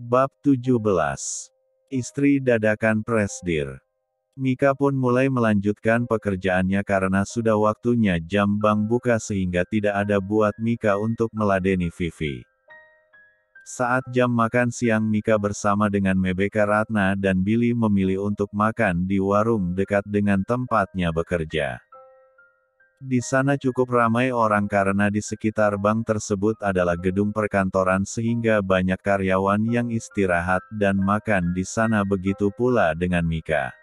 Bab 17. Istri dadakan presdir. Mika pun mulai melanjutkan pekerjaannya karena sudah waktunya jam bank buka sehingga tidak ada buat Mika untuk meladeni Vivi. Saat jam makan siang Mika bersama dengan Mebeka Ratna dan Billy memilih untuk makan di warung dekat dengan tempatnya bekerja. Di sana cukup ramai orang karena di sekitar bank tersebut adalah gedung perkantoran sehingga banyak karyawan yang istirahat dan makan di sana, begitu pula dengan Mika.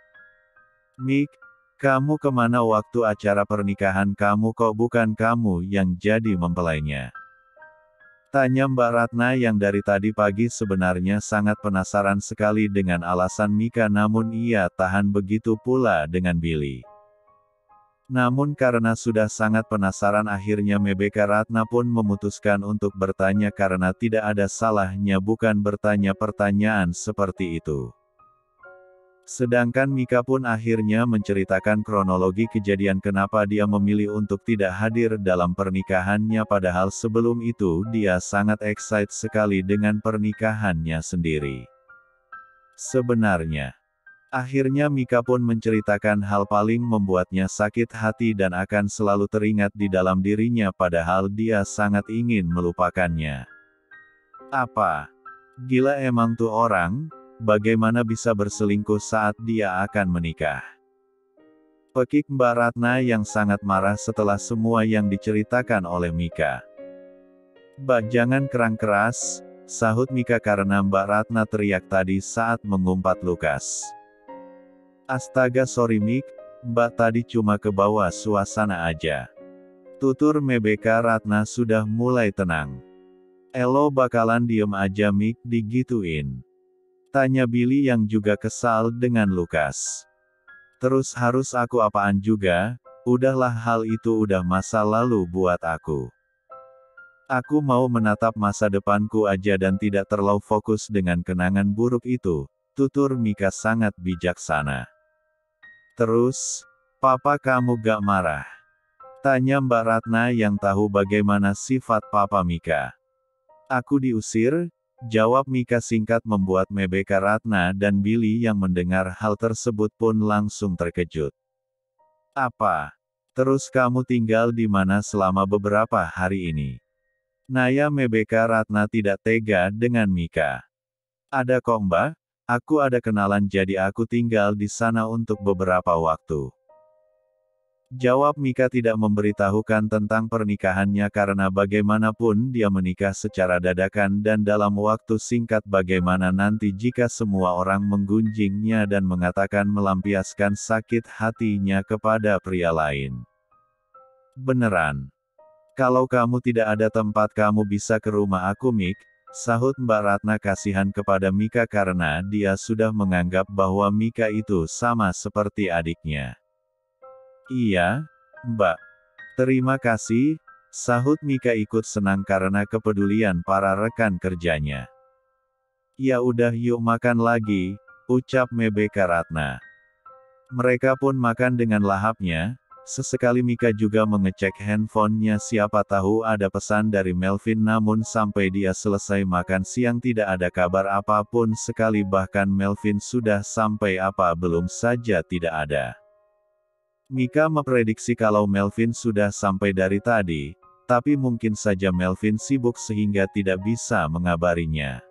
"Mik, kamu kemana waktu acara pernikahan kamu? Kok bukan kamu yang jadi mempelainya?" tanya Mbak Ratna yang dari tadi pagi sebenarnya sangat penasaran sekali dengan alasan Mika, namun ia tahan, begitu pula dengan Billy. Namun karena sudah sangat penasaran akhirnya Mebeka Ratna pun memutuskan untuk bertanya karena tidak ada salahnya bukan bertanya pertanyaan seperti itu. Sedangkan Mika pun akhirnya menceritakan kronologi kejadian kenapa dia memilih untuk tidak hadir dalam pernikahannya, padahal sebelum itu dia sangat excited sekali dengan pernikahannya sendiri. Sebenarnya, akhirnya Mika pun menceritakan hal paling membuatnya sakit hati dan akan selalu teringat di dalam dirinya padahal dia sangat ingin melupakannya. Apa? Gila emang tuh orang, bagaimana bisa berselingkuh saat dia akan menikah? Pekik Mbak Ratna yang sangat marah setelah semua yang diceritakan oleh Mika. "Mbak jangan kerang keras," sahut Mika karena Mbak Ratna teriak tadi saat mengumpat Lukas. "Astaga sorry Mik, Mbak tadi cuma kebawa suasana aja," tutur Mebeka Ratna sudah mulai tenang. "Elo bakalan diem aja Mik digituin?" tanya Billy yang juga kesal dengan Lukas. "Terus harus aku apaan juga? Udahlah hal itu udah masa lalu buat aku. Aku mau menatap masa depanku aja dan tidak terlalu fokus dengan kenangan buruk itu," tutur Mika sangat bijaksana. "Terus, papa kamu gak marah?" tanya Mbak Ratna yang tahu bagaimana sifat papa Mika. "Aku diusir," jawab Mika singkat membuat Mebeka Ratna dan Billy yang mendengar hal tersebut pun langsung terkejut. "Apa? Terus kamu tinggal di mana selama beberapa hari ini?" naya Mebeka Ratna tidak tega dengan Mika. "Ada kok Mbak, aku ada kenalan jadi aku tinggal di sana untuk beberapa waktu," jawab Mika tidak memberitahukan tentang pernikahannya karena bagaimanapun dia menikah secara dadakan dan dalam waktu singkat, bagaimana nanti jika semua orang menggunjingnya dan mengatakan melampiaskan sakit hatinya kepada pria lain. "Beneran? Kalau kamu tidak ada tempat kamu bisa ke rumah aku Mik," sahut Mbak Ratna kasihan kepada Mika karena dia sudah menganggap bahwa Mika itu sama seperti adiknya. "Iya, Mbak. Terima kasih," sahut Mika ikut senang karena kepedulian para rekan kerjanya. "Ya udah yuk makan lagi," ucap Mebeka Ratna. Mereka pun makan dengan lahapnya. Sesekali Mika juga mengecek handphonenya siapa tahu ada pesan dari Melvin, namun sampai dia selesai makan siang tidak ada kabar apapun sekali, bahkan Melvin sudah sampai apa belum saja tidak ada. Mika memprediksi kalau Melvin sudah sampai dari tadi, tapi mungkin saja Melvin sibuk sehingga tidak bisa mengabarinya.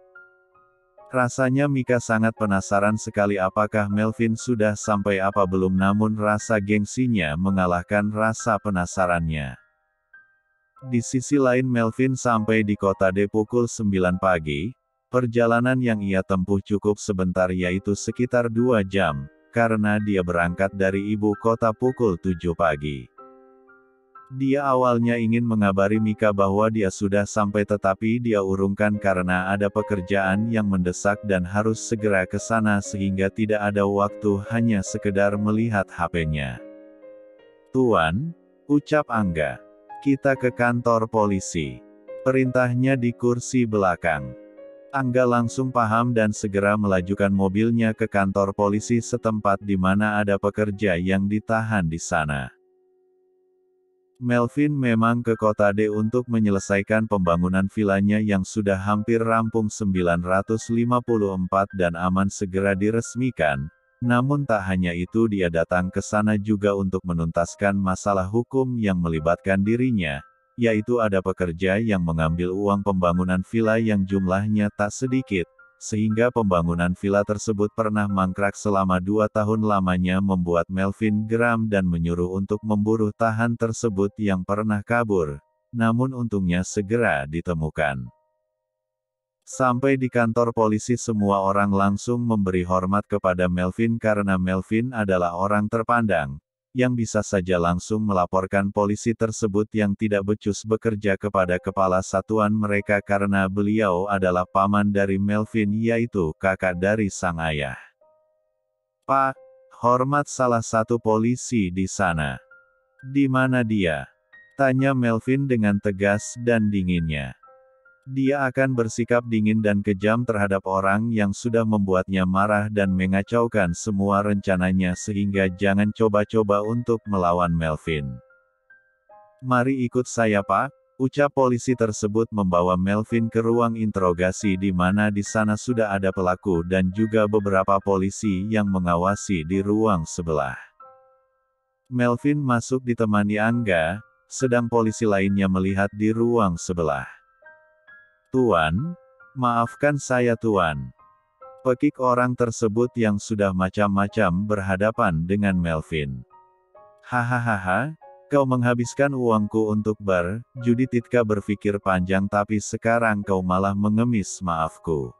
Rasanya Mika sangat penasaran sekali apakah Melvin sudah sampai apa belum, namun rasa gengsinya mengalahkan rasa penasarannya. Di sisi lain Melvin sampai di kota D pukul 9 pagi, perjalanan yang ia tempuh cukup sebentar yaitu sekitar 2 jam. Karena dia berangkat dari ibu kota pukul 7 pagi. Dia awalnya ingin mengabari Mika bahwa dia sudah sampai tetapi dia urungkan karena ada pekerjaan yang mendesak dan harus segera ke sana sehingga tidak ada waktu hanya sekedar melihat HP-nya. "Tuan," ucap Angga. "Kita ke kantor polisi," perintahnya di kursi belakang. Angga langsung paham dan segera melajukan mobilnya ke kantor polisi setempat di mana ada pekerja yang ditahan di sana. Melvin memang ke kota D untuk menyelesaikan pembangunan vilanya yang sudah hampir rampung 954 dan aman segera diresmikan. Namun tak hanya itu, dia datang ke sana juga untuk menuntaskan masalah hukum yang melibatkan dirinya, yaitu ada pekerja yang mengambil uang pembangunan villa yang jumlahnya tak sedikit, sehingga pembangunan villa tersebut pernah mangkrak selama 2 tahun lamanya, membuat Melvin geram dan menyuruh untuk memburu tahan tersebut yang pernah kabur. Namun untungnya segera ditemukan. Sampai di kantor polisi, semua orang langsung memberi hormat kepada Melvin karena Melvin adalah orang terpandang, yang bisa saja langsung melaporkan polisi tersebut yang tidak becus bekerja kepada kepala satuan mereka karena beliau adalah paman dari Melvin, yaitu kakak dari sang ayah. "Pak," hormat salah satu polisi di sana. "Di mana dia?" tanya Melvin dengan tegas dan dinginnya. Dia akan bersikap dingin dan kejam terhadap orang yang sudah membuatnya marah dan mengacaukan semua rencananya, sehingga jangan coba-coba untuk melawan Melvin. "Mari ikut saya, Pak," ucap polisi tersebut membawa Melvin ke ruang interogasi di mana di sana sudah ada pelaku dan juga beberapa polisi yang mengawasi di ruang sebelah. Melvin masuk ditemani Angga, sedang polisi lainnya melihat di ruang sebelah. "Tuan, maafkan saya Tuan," pekik orang tersebut yang sudah macam-macam berhadapan dengan Melvin. "Hahaha, kau menghabiskan uangku untuk bar, judi." Titka berpikir panjang, tapi sekarang kau malah mengemis maafku.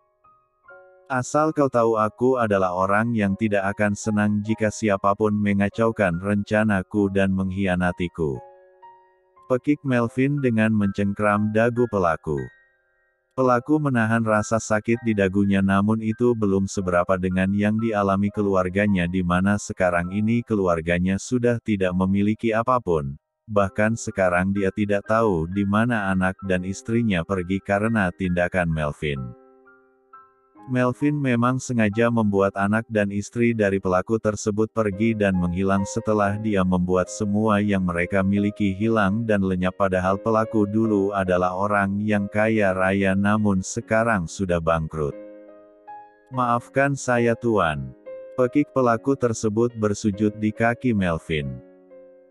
"Asal kau tahu, aku adalah orang yang tidak akan senang jika siapapun mengacaukan rencanaku dan mengkhianatiku," pekik Melvin dengan mencengkram dagu pelaku. Pelaku menahan rasa sakit di dagunya, namun itu belum seberapa dengan yang dialami keluarganya, di mana sekarang ini keluarganya sudah tidak memiliki apapun. Bahkan sekarang dia tidak tahu di mana anak dan istrinya pergi karena tindakan Melvin. Melvin memang sengaja membuat anak dan istri dari pelaku tersebut pergi dan menghilang setelah dia membuat semua yang mereka miliki hilang dan lenyap, padahal pelaku dulu adalah orang yang kaya raya namun sekarang sudah bangkrut. "Maafkan saya Tuan," pekik pelaku tersebut bersujud di kaki Melvin.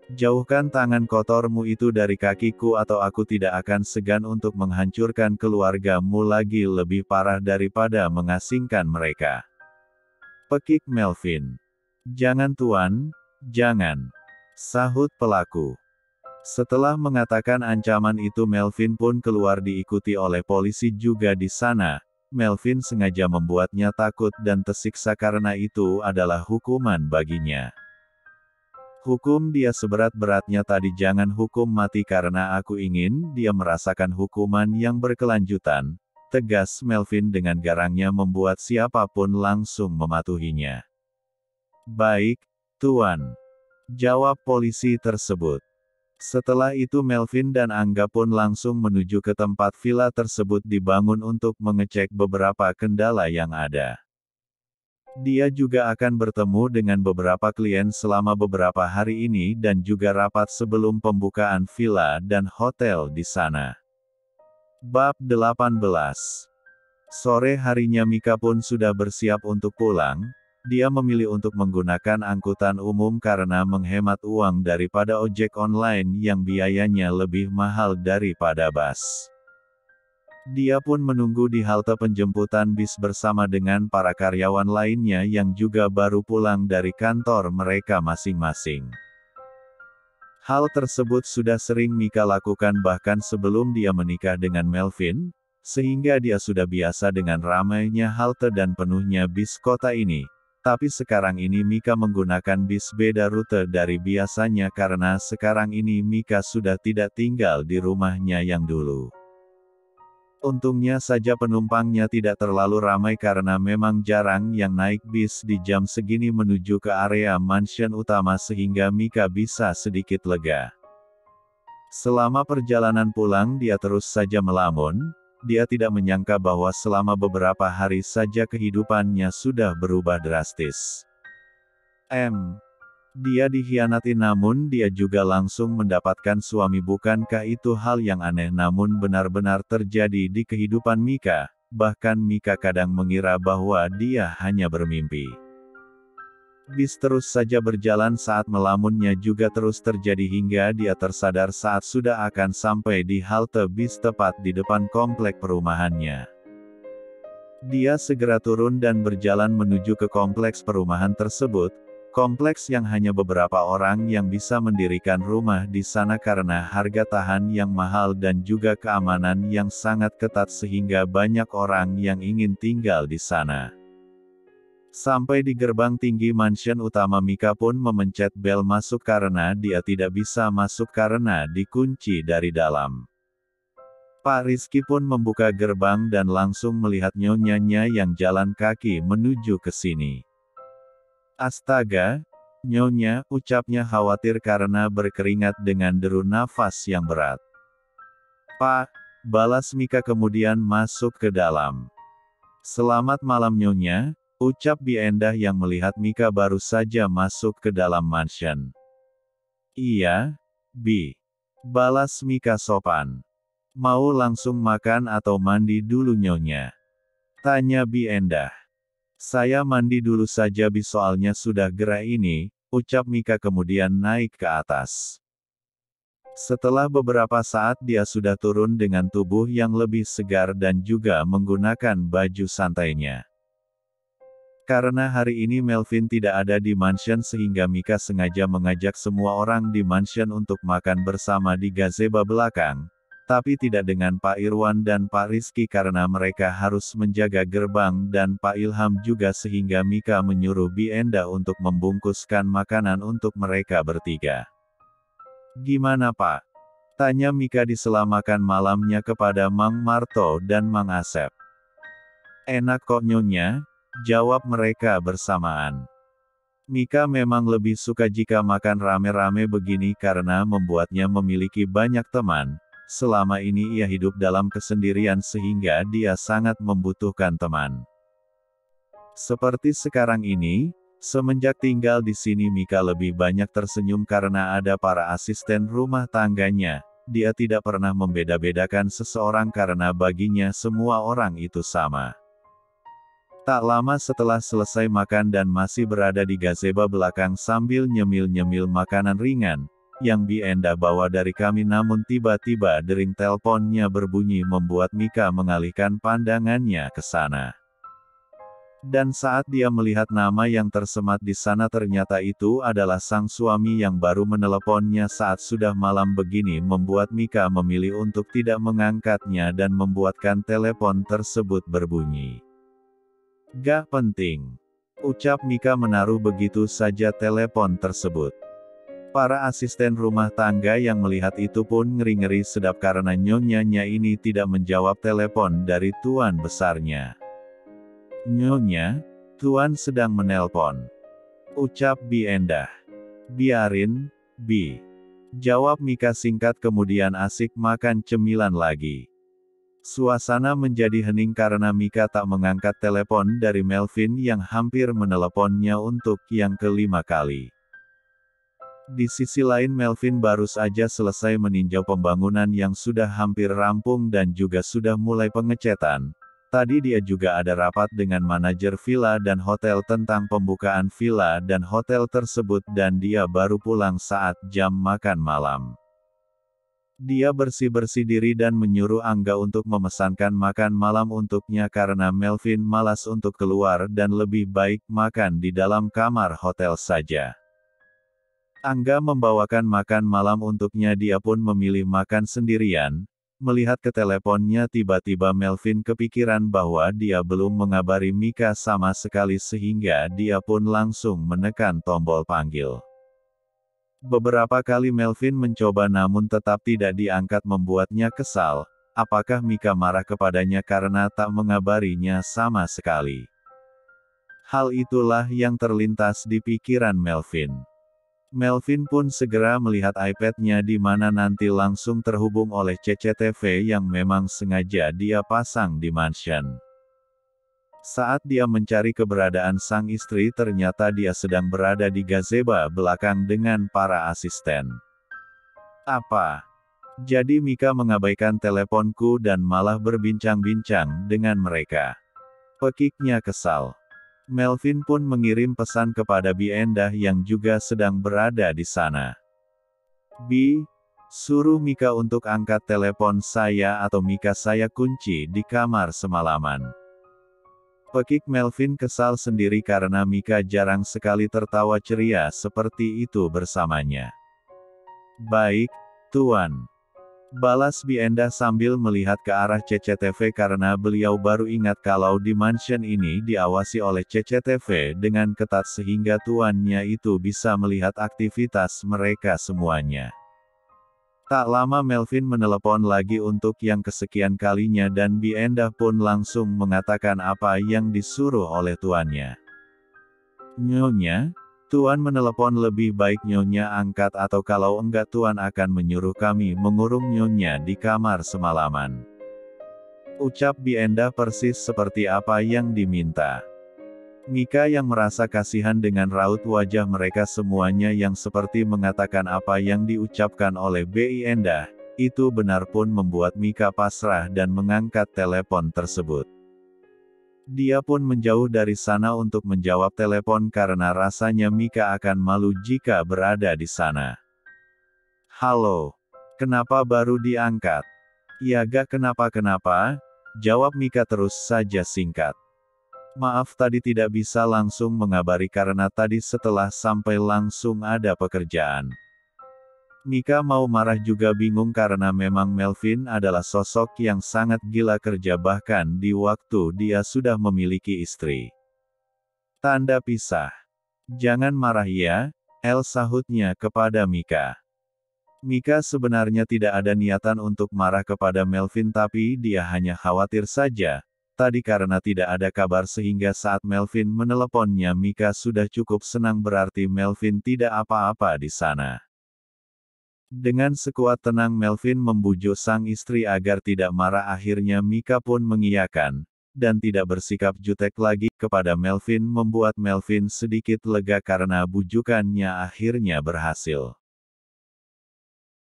"Jauhkan tangan kotormu itu dari kakiku atau aku tidak akan segan untuk menghancurkan keluargamu lagi, lebih parah daripada mengasingkan mereka," pekik Melvin. "Jangan Tuan, jangan," sahut pelaku. Setelah mengatakan ancaman itu, Melvin pun keluar diikuti oleh polisi juga di sana. Melvin sengaja membuatnya takut dan tersiksa karena itu adalah hukuman baginya. "Hukum dia seberat-beratnya tadi, jangan hukum mati karena aku ingin dia merasakan hukuman yang berkelanjutan," tegas Melvin dengan garangnya membuat siapapun langsung mematuhinya. "Baik, Tuan," jawab polisi tersebut. Setelah itu Melvin dan Angga pun langsung menuju ke tempat villa tersebut dibangun untuk mengecek beberapa kendala yang ada. Dia juga akan bertemu dengan beberapa klien selama beberapa hari ini dan juga rapat sebelum pembukaan villa dan hotel di sana. Bab 18. Sore harinya Mika pun sudah bersiap untuk pulang. Dia memilih untuk menggunakan angkutan umum karena menghemat uang daripada ojek online yang biayanya lebih mahal daripada bus. Dia pun menunggu di halte penjemputan bis bersama dengan para karyawan lainnya yang juga baru pulang dari kantor mereka masing-masing. Hal tersebut sudah sering Mika lakukan bahkan sebelum dia menikah dengan Melvin, sehingga dia sudah biasa dengan ramainya halte dan penuhnya bis kota ini. Tapi sekarang ini Mika menggunakan bis beda rute dari biasanya karena sekarang ini Mika sudah tidak tinggal di rumahnya yang dulu. Untungnya saja penumpangnya tidak terlalu ramai karena memang jarang yang naik bis di jam segini menuju ke area mansion utama, sehingga Mika bisa sedikit lega. Selama perjalanan pulang dia terus saja melamun. Dia tidak menyangka bahwa selama beberapa hari saja kehidupannya sudah berubah drastis. Dia dikhianati namun dia juga langsung mendapatkan suami. Bukankah itu hal yang aneh namun benar-benar terjadi di kehidupan Mika? Bahkan Mika kadang mengira bahwa dia hanya bermimpi. Bis terus saja berjalan saat melamunnya juga terus terjadi hingga dia tersadar saat sudah akan sampai di halte bis tepat di depan komplek perumahannya. Dia segera turun dan berjalan menuju ke kompleks perumahan tersebut, kompleks yang hanya beberapa orang yang bisa mendirikan rumah di sana karena harga tahan yang mahal dan juga keamanan yang sangat ketat sehingga banyak orang yang ingin tinggal di sana. Sampai di gerbang tinggi mansion utama, Mika pun memencet bel masuk karena dia tidak bisa masuk karena dikunci dari dalam. Pak Rizky pun membuka gerbang dan langsung melihat nyonyanya yang jalan kaki menuju ke sini. Astaga, Nyonya, ucapnya khawatir karena berkeringat dengan deru nafas yang berat. Pak, balas Mika kemudian masuk ke dalam. Selamat malam Nyonya, ucap Bi Endah yang melihat Mika baru saja masuk ke dalam mansion. Iya, Bi. Balas Mika sopan. Mau langsung makan atau mandi dulu Nyonya? Tanya Bi Endah. Saya mandi dulu saja Bi soalnya sudah gerah ini, ucap Mika kemudian naik ke atas. Setelah beberapa saat dia sudah turun dengan tubuh yang lebih segar dan juga menggunakan baju santainya. Karena hari ini Melvin tidak ada di mansion sehingga Mika sengaja mengajak semua orang di mansion untuk makan bersama di gazebo belakang, tapi tidak dengan Pak Irwan dan Pak Rizky karena mereka harus menjaga gerbang dan Pak Ilham juga sehingga Mika menyuruh Bi Endah untuk membungkuskan makanan untuk mereka bertiga. Gimana Pak? Tanya Mika di sela makan malamnya kepada Mang Marto dan Mang Asep. Enak kok Nyonya, jawab mereka bersamaan. Mika memang lebih suka jika makan rame-rame begini karena membuatnya memiliki banyak teman. Selama ini ia hidup dalam kesendirian sehingga dia sangat membutuhkan teman. Seperti sekarang ini, semenjak tinggal di sini Mika lebih banyak tersenyum karena ada para asisten rumah tangganya. Dia tidak pernah membeda-bedakan seseorang karena baginya semua orang itu sama. Tak lama setelah selesai makan dan masih berada di gazebo belakang sambil nyemil-nyemil makanan ringan, yang Bi Endah bawa dari kami namun tiba-tiba dering teleponnya berbunyi membuat Mika mengalihkan pandangannya ke sana. Dan saat dia melihat nama yang tersemat di sana ternyata itu adalah sang suami yang baru meneleponnya saat sudah malam begini membuat Mika memilih untuk tidak mengangkatnya dan membuatkan telepon tersebut berbunyi. Gak penting. Ucap Mika menaruh begitu saja telepon tersebut. Para asisten rumah tangga yang melihat itu pun ngeri-ngeri sedap karena nyonyanya ini tidak menjawab telepon dari tuan besarnya. Nyonya, tuan sedang menelpon. Ucap Bi Endah. Biarin, Bi. Jawab Mika singkat kemudian asik makan cemilan lagi. Suasana menjadi hening karena Mika tak mengangkat telepon dari Melvin yang hampir meneleponnya untuk yang kelima kali. Di sisi lain Melvin baru saja selesai meninjau pembangunan yang sudah hampir rampung dan juga sudah mulai pengecatan. Tadi dia juga ada rapat dengan manajer villa dan hotel tentang pembukaan villa dan hotel tersebut dan dia baru pulang saat jam makan malam. Dia bersih-bersih diri dan menyuruh Angga untuk memesankan makan malam untuknya karena Melvin malas untuk keluar dan lebih baik makan di dalam kamar hotel saja. Angga membawakan makan malam untuknya dia pun memilih makan sendirian. Melihat ke teleponnya tiba-tiba Melvin kepikiran bahwa dia belum mengabari Mika sama sekali sehingga dia pun langsung menekan tombol panggil. Beberapa kali Melvin mencoba namun tetap tidak diangkat membuatnya kesal. Apakah Mika marah kepadanya karena tak mengabarinya sama sekali? Hal itulah yang terlintas di pikiran Melvin. Melvin pun segera melihat iPad-nya di mana nanti langsung terhubung oleh CCTV yang memang sengaja dia pasang di mansion. Saat dia mencari keberadaan sang istri, ternyata dia sedang berada di gazebo belakang dengan para asisten. Apa? Jadi Mika mengabaikan teleponku dan malah berbincang-bincang dengan mereka. Pekiknya kesal. Melvin pun mengirim pesan kepada Bi Endah yang juga sedang berada di sana. Bi, suruh Mika untuk angkat telepon saya atau Mika saya kunci di kamar semalaman. Pekik Melvin kesal sendiri karena Mika jarang sekali tertawa ceria seperti itu bersamanya. Baik, Tuan. Balas Bi Endah sambil melihat ke arah CCTV karena beliau baru ingat kalau di mansion ini diawasi oleh CCTV dengan ketat sehingga tuannya itu bisa melihat aktivitas mereka semuanya. Tak lama Melvin menelepon lagi untuk yang kesekian kalinya dan Bi Endah pun langsung mengatakan apa yang disuruh oleh tuannya. Nyonya, Tuan menelepon, lebih baik Nyonya angkat atau kalau enggak Tuan akan menyuruh kami mengurung Nyonya di kamar semalaman. Ucap Bi Endah persis seperti apa yang diminta. Mika yang merasa kasihan dengan raut wajah mereka semuanya yang seperti mengatakan apa yang diucapkan oleh Bi Endah, itu benar pun membuat Mika pasrah dan mengangkat telepon tersebut. Dia pun menjauh dari sana untuk menjawab telepon karena rasanya Mika akan malu jika berada di sana. Halo, kenapa baru diangkat? Ya gak kenapa-kenapa, jawab Mika terus saja singkat. Maaf tadi tidak bisa langsung mengabari karena tadi setelah sampai langsung ada pekerjaan. Mika mau marah juga bingung karena memang Melvin adalah sosok yang sangat gila kerja bahkan di waktu dia sudah memiliki istri. Tanda pisah. Jangan marah ya, El, sahutnya kepada Mika. Mika sebenarnya tidak ada niatan untuk marah kepada Melvin tapi dia hanya khawatir saja. Tadi karena tidak ada kabar sehingga saat Melvin meneleponnya Mika sudah cukup senang berarti Melvin tidak apa-apa di sana. Dengan sekuat tenang Melvin membujuk sang istri agar tidak marah, akhirnya Mika pun mengiyakan, dan tidak bersikap jutek lagi kepada Melvin membuat Melvin sedikit lega karena bujukannya akhirnya berhasil.